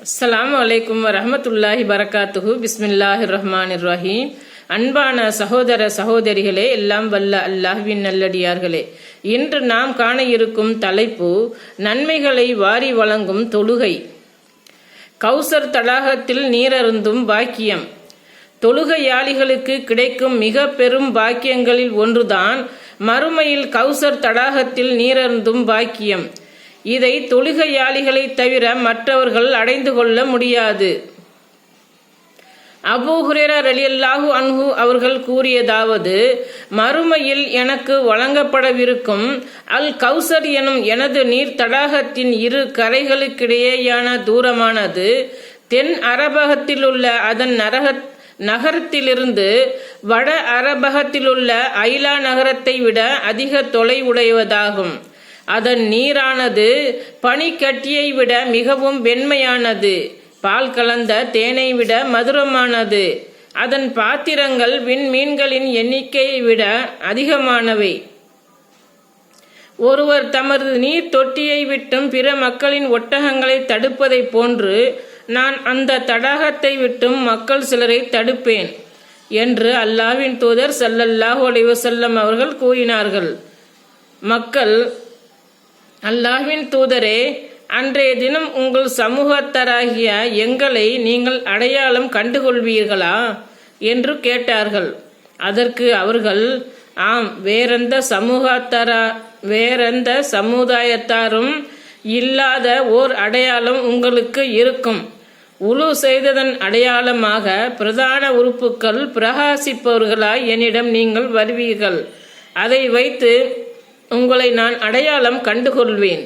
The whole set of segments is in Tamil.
அஸ்ஸலாமு அலைக்கும் வரஹ்மத்துல்லாஹி பரகாத்துஹு. பிஸ்மில்லாஹிர் ரஹ்மானிர் ரஹீம். அன்பான சகோதர சகோதரிகளே, எல்லாம் வல்ல அல்லாஹ்வின் நல்லடியார்களே, இன்று நாம் காண இருக்கும் தலைப்பு நன்மைகளை வாரி வழங்கும் தொழுகை. கௌசர் தடாகத்தில் நீரருந்தும் பாக்கியம். தொழுகையாளிகளுக்கு கிடைக்கும் மிக பெரும் பாக்கியங்களில் ஒன்றுதான் மறுமையில் கௌசர் தடாகத்தில் நீரருந்தும் பாக்கியம். இதை தொழுகையாளிகளை தவிர மற்றவர்கள் அடைந்து கொள்ள முடியாது. அபூ ஹுரைரா ரலியல்லாஹு அன்ஹு அவர்கள் கூறியதாவது, மறுமையில் எனக்கு வழங்கப்படவிருக்கும் அல் கௌசர் எனும் எனது நீர் தடாகத்தின் இரு கரைகளுக்கிடையேயான தூரமானது தென் அரபகத்திலுள்ள அதன் நகரத்திலிருந்து வட அரபகத்திலுள்ள ஐலா நகரத்தை விட அதிக தொலைவுடையதாகும். அதன் நீரானது பனிக்கட்டியை விட மிகவும் வெண்மையானது, பால் கலந்த தேனை விட மதுரமானது. அதன் பாத்திரங்கள் விண்மீன்களின் எண்ணிக்கையை விட அதிகமானவை. ஒருவர் தமது நீர் தொட்டியை விட்டும் பிற மக்களின் ஒட்டகங்களை தடுப்பதை போன்று நான் அந்த தடாகத்தை விட்டும் மக்கள் சிலரை தடுப்பேன் என்று அல்லாஹ்வின் தூதர் ஸல்லல்லாஹு அலைஹி வஸல்லம் அவர்கள் கூறினார்கள். மக்கள், அல்லாஹ்வின் தூதரே, அன்றைய தினம் உங்கள் சமூகத்தராகிய எங்களை நீங்கள் அடையாளம் கண்டுகொள்வீர்களா என்று கேட்டார்கள். அதற்கு அவர்கள், ஆம், வேறெந்த சமுதாயத்தாரும் இல்லாத ஓர் அடையாளம் உங்களுக்கு இருக்கும். உழு செய்ததன் அடையாளமாக பிரதான உறுப்புகள் பிரகாசிப்பவர்களாய் என்னிடம் நீங்கள் வருவீர்கள். அதை வைத்து உங்களை நான் அடையாளம் கண்டுகொள்வேன்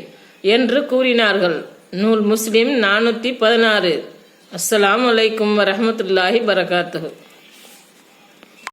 என்று கூறினார்கள். நூல் முஸ்லிம் 416. அஸ்ஸலாமு அலைக்கும் வரஹ்மத்துல்லாஹி பரகாத்துஹு.